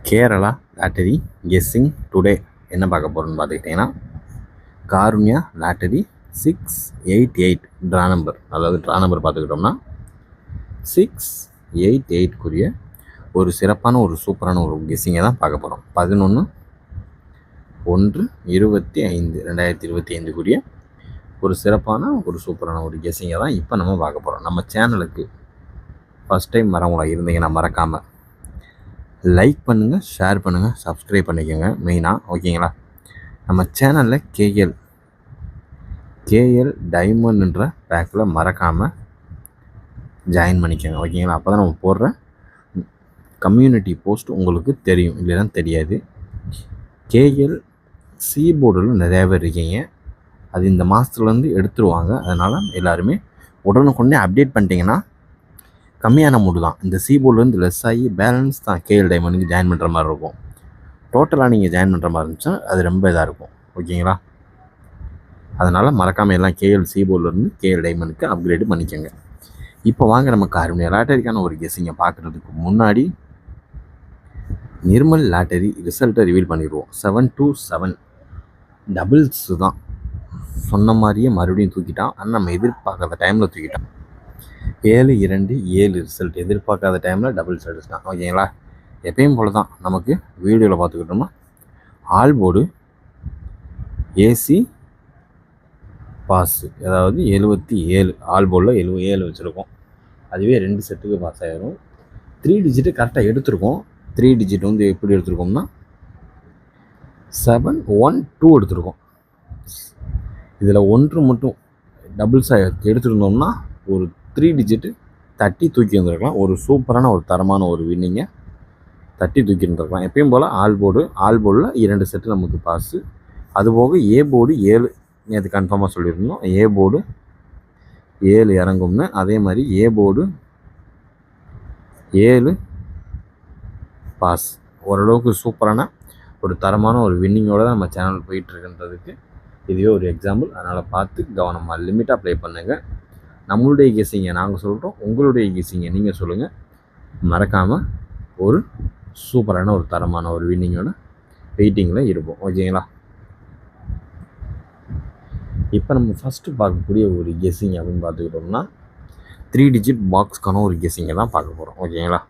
Kerala lottery guessing today என்ன பார்க்க போகிறோன்னு பார்த்துக்கிட்டிங்கன்னா, காருண்யா லாட்டரி 688 ட்ரா நம்பர், அதாவது ட்ரா நம்பர் பார்த்துக்கிட்டோம்னா 688க்குரிய ஒரு சிறப்பான ஒரு சூப்பரான ஒரு கெஸ்ஸிங்கை தான் பார்க்க போகிறோம். 11/1/25 ஒரு சிறப்பான ஒரு சூப்பரான ஒரு கெஸ்ஸிங்கை தான் இப்போ நம்ம பார்க்க போகிறோம். நம்ம சேனலுக்கு ஃபஸ்ட் டைம் வரவங்களா இருந்தீங்கன்னா மறக்காமல் லைக் பண்ணுங்கள், ஷேர் பண்ணுங்கள், சப்ஸ்கிரைப் பண்ணிக்கோங்க மெயினாக. ஓகேங்களா? நம்ம சேனலில் கேஎல் டைமண்ட்ன்ற பேக்கில் மறக்காமல் ஜாயின் பண்ணிக்கோங்க. ஓகேங்களா? அப்போ தான் நம்ம போடுற கம்யூனிட்டி போஸ்ட் உங்களுக்கு தெரியும், இல்லைன்னா தெரியாது. கேஎல் சி போர்டில் நிறையா பேர் இருக்கீங்க, அது இந்த மாதத்துலேருந்து எடுத்துருவாங்க. அதனால் எல்லாருமே உடனுக்குடனே அப்டேட் பண்ணிட்டீங்கன்னா கம்மியான அமௌண்ட் தான். இந்த சி போர்ட்லேருந்து லெஸ் ஆகி பேலன்ஸ் தான் கேஎல் டைமண்டுக்கு ஜாயின் பண்ணுற மாதிரி இருக்கும். டோட்டலாக நீங்கள் ஜாயின் பண்ணுற மாதிரி இருந்துச்சா அது ரொம்ப இதாக இருக்கும். ஓகேங்களா? அதனால் மறக்காமல் எல்லாம் கேஎல் சி போர்ட்லேருந்து கேஎல் டைமண்டுக்கு அப்கிரேடு பண்ணிக்கோங்க. இப்போ வாங்க நம்ம காருண்யா லாட்டரிக்கான ஒரு கெஸ்ஸிங்கை பார்க்குறதுக்கு முன்னாடி நிர்மல் லாட்டரி ரிசல்ட்டை ரிவீல் பண்ணிடுவோம். 727 டபுள்ஸ் தான் சொன்ன மாதிரியே மறுபடியும் தூக்கிட்டான். ஆனால் நம்ம எதிர்பார்க்காத டைமில் தூக்கிட்டான். 727 ரிசல்ட் எதிர்பார்க்காத டைமில் டபுள்ஸ் அடிச்சிட்டான். ஓகேங்களா? எப்பயும் போல தான் நமக்கு வீடியோவில் பார்த்துக்கிட்டோம்னா ஆல் போர்டு ஏசி பாஸு, அதாவது 77 ஆல் போர்டில் 77 வச்சுருக்கோம். அதுவே 2 செட்டுக்கு பாஸ் ஆகிடும். 3 டிஜிட்டு கரெக்டாக எடுத்திருக்கோம். 3 டிஜிட் வந்து எப்படி எடுத்திருக்கோம்னா 712 எடுத்திருக்கோம். இதில் 1 மட்டும் டபுள்ஸாக எடுத்துருந்தோம்னா ஒரு 3 டிஜிட்டு தட்டி தூக்கி வந்துருக்கலாம். ஒரு சூப்பரான ஒரு தரமான ஒரு வின்னிங்கை தட்டி தூக்கி இருந்திருக்கலாம். எப்பயும் போல் ஆல் போர்டில் 2 செட்டு நமக்கு பாஸு. அதுபோக ஏ போர்டு 7 நேற்று கன்ஃபார்மாக சொல்லியிருந்தோம். ஏ போர்டு 7 இறங்கும்னு. அதே மாதிரி ஏ போர்டு 7 பாஸ். ஓரளவுக்கு சூப்பரான ஒரு தரமான ஒரு வின்னிங்கோடு தான் நம்ம சேனல் போயிட்டுருக்குன்றதுக்கு இதுவே ஒரு எக்ஸாம்பிள். அதனால் பார்த்து கவனமாக லிமிட்டாக ப்ளே பண்ணுங்கள். நம்மளுடைய கெஸ்ஸிங்கை நாங்கள் சொல்கிறோம், உங்களுடைய கெஸ்ஸிங்கை நீங்கள் சொல்லுங்கள். மறக்காமல் ஒரு சூப்பரான ஒரு தரமான ஒரு வின்னிங்கோட வெயிட்டிங்கில் இருப்போம். ஓகேங்களா? இப்போ நம்ம ஃபஸ்ட்டு பார்க்கக்கூடிய ஒரு கெஸ்ஸிங் அப்படின்னு பார்த்துக்கிட்டோம்னா 3 டிஜிட் பாக்ஸ்க்கான ஒரு கெஸ்ஸிங்கை தான் பார்க்க போகிறோம். ஓகேங்களா?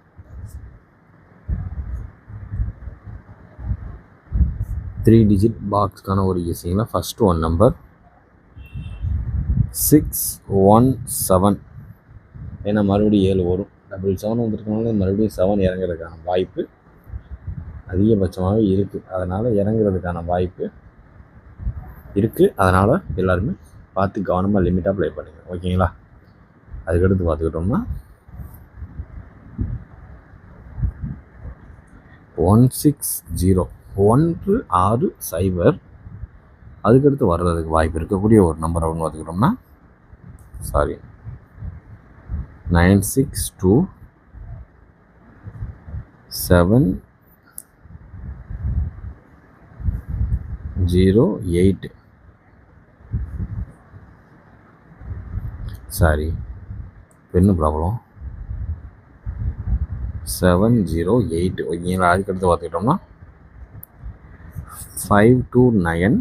3 டிஜிட் பாக்ஸ்க்கான ஒரு கெஸ்ஸிங்கில் ஃபஸ்ட்டு 1 நம்பர் 617. ஏன்னா மறுபடியும் 7 வரும். 7 வந்துருக்கனால மறுபடியும் 7 இறங்குறதுக்கான வாய்ப்பு அதிகபட்சமாகவே இருக்குது. அதனால் இறங்குறதுக்கான வாய்ப்பு இருக்குது. அதனால் எல்லாருமே பார்த்து கவனமாக லிமிட்டாக ப்ளே பண்ணுங்க. ஓகேங்களா? அதுக்கடுத்து பார்த்துக்கிட்டோம்னா 160 160. அதுக்கடுத்து வர்றதுக்கு வாய்ப்பு இருக்கக்கூடிய ஒரு நம்பர் அப்படின்னு பார்த்துக்கிட்டோம்னா 962-708. என்ன ப்ராப்ளம்? 708. ஓகேங்களா? அதுக்கடுத்து பார்த்துக்கிட்டோம்னா 529.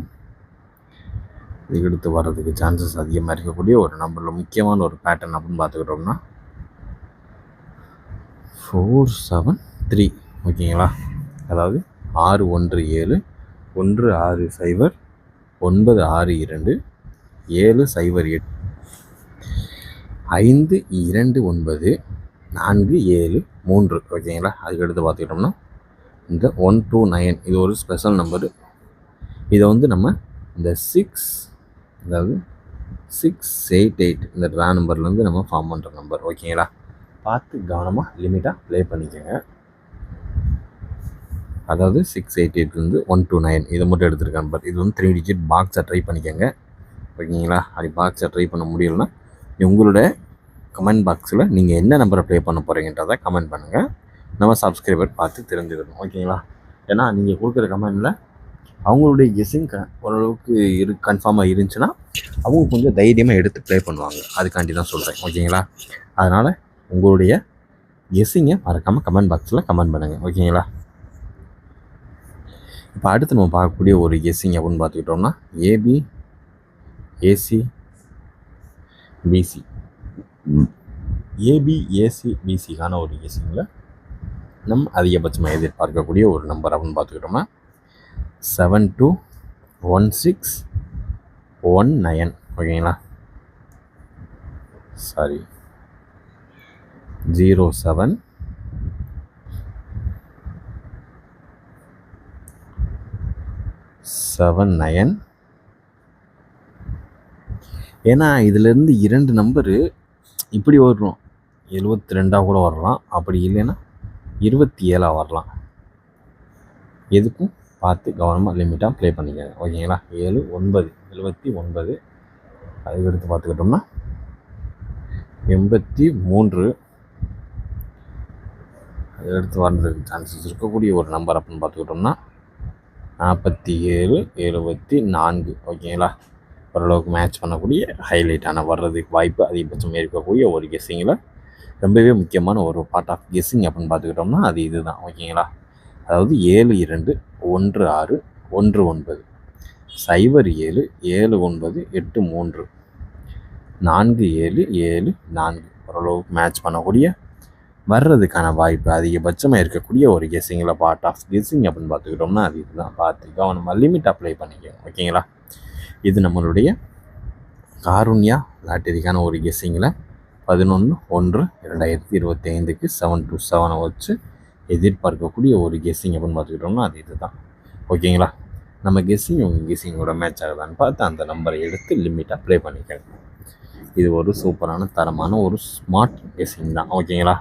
இதுக்கடுத்து வர்றதுக்கு சான்சஸ் அதிகமாக இருக்கக்கூடிய ஒரு நம்பரில் முக்கியமான ஒரு பேட்டர்ன் அப்படின்னு பார்த்துக்கிட்டோம்னா 473. ஓகேங்களா? அதாவது 617 160 962 708 529 473. ஓகேங்களா? அதுக்கடுத்து பார்த்துக்கிட்டோம்னா இந்த 129 இது ஒரு ஸ்பெஷல் நம்பரு. இதை வந்து நம்ம இந்த 688 இந்த ட்ரா நம்பர்லேருந்து நம்ம ஃபார்ம் பண்ணுற நம்பர். ஓகேங்களா? பார்த்து கவனமாக லிமிட்டாக ப்ளே பண்ணிக்கோங்க. அதாவது 688 129 இதை மட்டும் எடுத்துருக்க நம்பர். இது வந்து 3 டிஜிட் பாக்ஸை ட்ரை பண்ணிக்கோங்க. ஓகேங்களா? அப்படி பாக்ஸை ட்ரை பண்ண முடியலன்னா உங்களோட கமெண்ட் பாக்ஸில் நீங்கள் என்ன நம்பரை ப்ளே பண்ண போகிறீங்கன்றதை கமெண்ட் பண்ணுங்கள். நம்ம சப்ஸ்கிரைபர் பார்த்து தெரிஞ்சுக்கணும். ஓகேங்களா? ஏன்னா நீங்கள் கொடுக்குற கமெண்டில் அவங்களுடைய கெஸ்ஸிங் ஓரளவுக்கு கன்ஃபார்மாக இருந்துச்சுன்னா அவங்க கொஞ்சம் தைரியமாக எடுத்து ப்ளே பண்ணுவாங்க. அதுக்காண்டி தான் சொல்கிறேன். ஓகேங்களா? அதனால் உங்களுடைய கெஸ்ஸிங்கை மறக்காமல் கமெண்ட் பாக்ஸில் கமெண்ட் பண்ணுங்கள். ஓகேங்களா? இப்போ அடுத்து நம்ம பார்க்கக்கூடிய ஒரு கெஸ்ஸிங் அப்படின்னு பார்த்துக்கிட்டோம்னா AB AC BC. AB AC பிசிக்கான ஒரு கெஸ்ஸிங்கில் நம்ம அதிகபட்சமாக எதிர்பார்க்கக்கூடிய ஒரு நம்பர் அப்படின்னு பார்த்துக்கிட்டோம்னா 721619. ஓகேங்களா, சாரி 0779. ஏன்னா இதிலேருந்து 2 நம்பரு இப்படி வரும், 72 கூட வரலாம், அப்படி இல்லைன்னா 27 வரலாம். எதுக்கும் பார்த்து கவனமாக லிமிட்டாக ப்ளே பண்ணிக்கோங்க. ஓகேங்களா, 7 9 79. அதுக்கடுத்து பார்த்துக்கிட்டோம்னா 83. அதுக்கடுத்து வர்றதுக்கு சான்சஸ் இருக்கக்கூடிய ஒரு நம்பர் அப்படின்னு பார்த்துக்கிட்டோம்னா 47 74. ஓகேங்களா, ஓரளவுக்கு மேட்ச் பண்ணக்கூடிய ஹைலைட்டான வர்றதுக்கு வாய்ப்பு அதிகபட்சம் இருக்கக்கூடிய ஒரு கெஸ்ஸிங்கில் ரொம்பவே முக்கியமான ஒரு பார்ட் ஆஃப் கெஸ்ஸிங் அப்படின்னு பார்த்துக்கிட்டோம்னா அது இதுதான். ஓகேங்களா, அதாவது 721619 07 79 83 4774. ஓரளவுக்கு மேட்ச் பண்ணக்கூடிய வர்றதுக்கான வாய்ப்பு அதிகபட்சமாக இருக்கக்கூடிய ஒரு கெஸ்ஸிங்கில் பார்ட் ஆஃப் கெஸ்ஸிங் அப்படின்னு பார்த்துக்கிட்டோம்னா அது இதுதான். பார்த்து கவனமாக லிமிட் அப்ளை பண்ணிக்கோங்க. ஓகேங்களா, இது நம்மளுடைய காருண்யா லாட்டரிக்கான ஒரு கெஸ்ஸிங்கில் 11/1/2025 727 வச்சு எதிர்பார்க்கக்கூடிய ஒரு கெஸ்ஸிங் அப்படின்னு பார்த்துக்கிட்டோம்னா அது இதுதான். ஓகேங்களா, நம்ம கெஸ்ஸிங் உங்கள் கெஸ்ஸிங்கோட மேட்ச் ஆகுதான்னு பார்த்து அந்த நம்பரை எடுத்து லிமிட்டாக ப்ளே பண்ணிக்கணும். இது ஒரு சூப்பரான தரமான ஒரு ஸ்மார்ட் கெஸ்ஸிங் தான். ஓகேங்களா,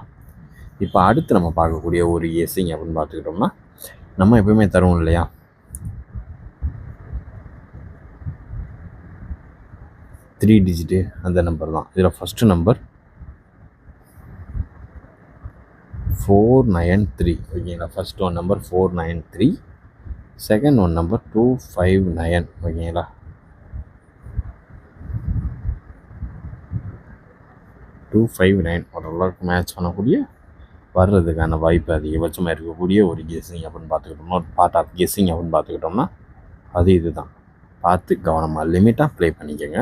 இப்போ அடுத்து நம்ம பார்க்கக்கூடிய ஒரு கெஸ்ஸிங் அப்படின்னு பார்த்துக்கிட்டோம்னா நம்ம எப்பவுமே தருவோம் இல்லையா, த்ரீ டிஜிட்டு அந்த நம்பர் தான். இதில் ஃபஸ்ட்டு நம்பர் 493. ஓகேங்களா, first one number 493, second one number 259. ஓகேங்களா, 259 ஓரளவுக்கு மேட்ச் பண்ணக்கூடிய வர்றதுக்கான வாய்ப்பு அதிகபட்சமாக இருக்கக்கூடிய ஒரு கெஸ்ஸிங் அப்படின்னு பார்த்துக்கிட்டோம்னா ஒரு பார்ட் ஆஃப் கெஸ்ஸிங் அப்படின்னு பார்த்துக்கிட்டோம்னா அது இதுதான். பார்த்து கவனமாக லிமிட்டாக ப்ளே பண்ணிக்கோங்க.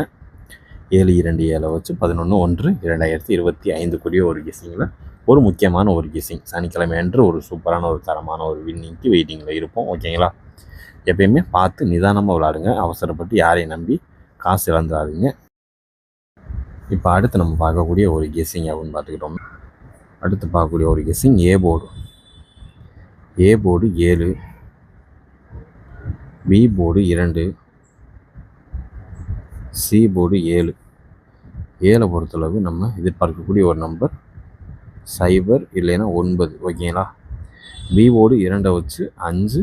727 வச்சு 11/1/2025 கூடிய ஒரு கெஸ்ஸிங்கில் ஒரு முக்கியமான ஒரு கெஸ்ஸிங். சனிக்கிழமை அன்று ஒரு சூப்பரான ஒரு தரமான ஒரு வின்னிங்க்கு வெயிட்டிங்கில் இருப்போம். ஓகேங்களா, எப்பயுமே பார்த்து நிதானமாக விளாடுங்க. அவசரப்பட்டு யாரையும் நம்பி காசு இழந்துடாதீங்க. இப்போ அடுத்து நம்ம பார்க்கக்கூடிய ஒரு கெஸ்ஸிங் அப்படின்னு பார்த்துக்கிட்டோம். அடுத்து பார்க்கக்கூடிய ஒரு guessing A board 7, B board 2, C board 7. 7 பொறுத்தளவு நம்ம எதிர்பார்க்கக்கூடிய ஒரு நம்பர் 0 இல்லைன்னா 9. ஓகேங்களா, பி போர்டு 2 வச்சு 5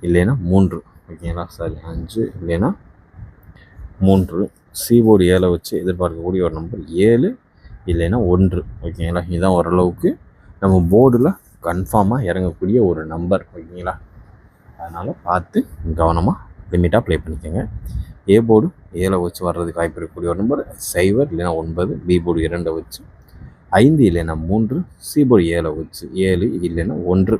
இல்லைன்னா 3. ஓகேங்களா, சாரி 5 இல்லைன்னா 3. சி போர்டு 7 வச்சு எதிர்பார்க்கக்கூடிய ஒரு நம்பர் 7 இல்லைன்னா 1. ஓகேங்களா, இதுதான் ஓரளவுக்கு நம்ம போர்டில் கன்ஃபார்மாக இறங்கக்கூடிய ஒரு நம்பர். ஓகேங்களா, அதனால் பார்த்து கவனமாக லிமிட்டாக ப்ளே பண்ணிக்கோங்க. ஏ போர்டு 7 வச்சு வர்றதுக்கு வாய்ப்பு இருக்கக்கூடிய ஒரு நம்பர் 0 இல்லைன்னா 9, பி போர்டு 2 வச்சு 5 இல்லைன்னா 3, சி போர்டு 7 வச்சு 7 இல்லைன்னா 1.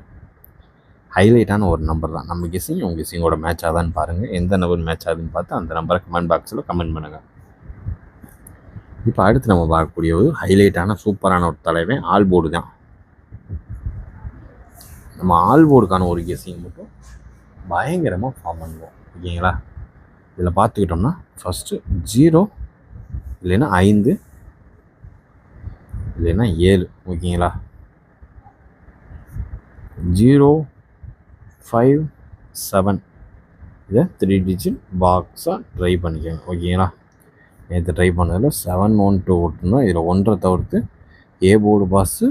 ஹைலைட்டான ஒரு நம்பர் தான். நம்ம கெஸ்ஸிங் உங்கள் கெஸ்ஸிங்கோட மேட்ச் ஆகுதான்னு பாருங்கள். எந்த நம்பர் மேட்ச் ஆகுதுன்னு பார்த்து அந்த நம்பரை கமெண்ட் பாக்ஸில் கமெண்ட் பண்ணுங்கள். இப்போ அடுத்து நம்ம பார்க்கக்கூடிய ஒரு ஹைலைட்டான சூப்பரான ஒரு தலைவன் ஆல் போர்டு தான். நம்ம ஆல் போர்டுக்கான ஒரு கெஸ்ஸிங் மட்டும் பயங்கரமாக ஃபார்ம் பண்ணுவோம். ஓகேங்களா, இதில் பார்த்துக்கிட்டோம்னா ஃபஸ்ட்டு 0 இல்லைன்னா 5 இல்லைன்னா 7. ஓகேங்களா, 0 5 7 இதை 3 டிஜிட் பாக்ஸாக ட்ரை பண்ணிக்கோங்க. ஓகேங்களா, நேற்று ட்ரை பண்ணதில் 7 1 2 ஓட்டுனா இதில் 1 தவிர்த்து A board pass,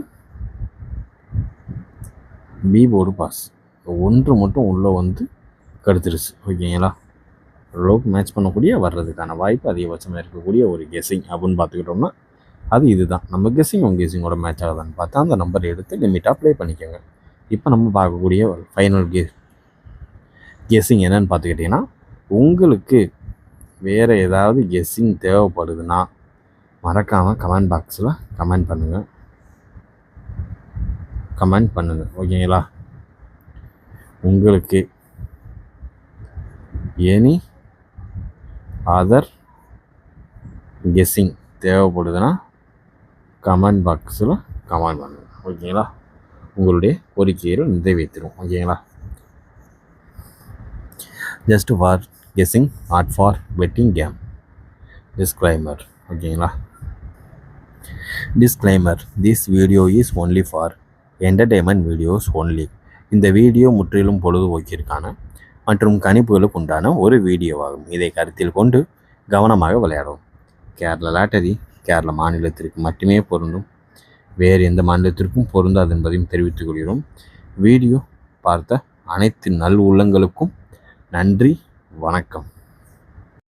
B board pass 1 மட்டும் உள்ளே வந்து கடுத்துருச்சு. ஓகேங்களா, ஓரளவுக்கு மேட்ச் பண்ணக்கூடிய வர்றதுக்கான வாய்ப்பு அதிகபட்சமாக இருக்கக்கூடிய ஒரு கெஸ்ஸிங் அப்படின்னு பார்த்துக்கிட்டோம்னா அது இதுதான். நம்ம கெஸ்ஸிங் உங்கள் கெஸ்ஸிங்கோட மேட்ச் ஆகுதான்னு பார்த்தா அந்த நம்பர் எடுத்து லிமிட்டாக ப்ளே பண்ணிக்கோங்க. இப்போ நம்ம பார்க்கக்கூடிய ஒரு ஃபைனல் கெஸ்ஸிங் என்னன்னு பார்த்துக்கிட்டிங்கன்னா, உங்களுக்கு வேறு ஏதாவது கெஸ்ஸிங் தேவைப்படுதுன்னா மறக்காமல் கமெண்ட் பாக்ஸில் கமெண்ட் பண்ணுங்கள். ஓகேங்களா, உங்களுக்கு எனி அதர் கெஸ்ஸிங் தேவைப்படுதுன்னா கமெண்ட் பாக்ஸில் கமெண்ட் பண்ணுங்கள். ஓகேங்களா? உங்களுடைய கோரிக்கையை நிறைவேற்றிடும். ஓகேங்களா? Just for guessing, not for betting game. Disclaimer. ஓகேங்களா? Disclaimer. This video is only for entertainment videos only. இந்த வீடியோ முற்றிலும் பொழுதுபோக்கிற்கான மற்றும் கணிப்புகளுக்கு உண்டான ஒரு வீடியோவாகும். இதை கருத்தில் கொண்டு கவனமாக விளையாடும். கேரளா லாட்டரி கேரள மாநிலத்திற்கு மட்டுமே பொருந்தும், வேறு எந்த மாநிலத்திற்கும் பொருந்தாது என்பதையும் தெரிவித்துக் கொள்கிறோம். வீடியோ பார்த்த அனைத்து நல் உள்ளங்களுக்கும் நன்றி, வணக்கம்.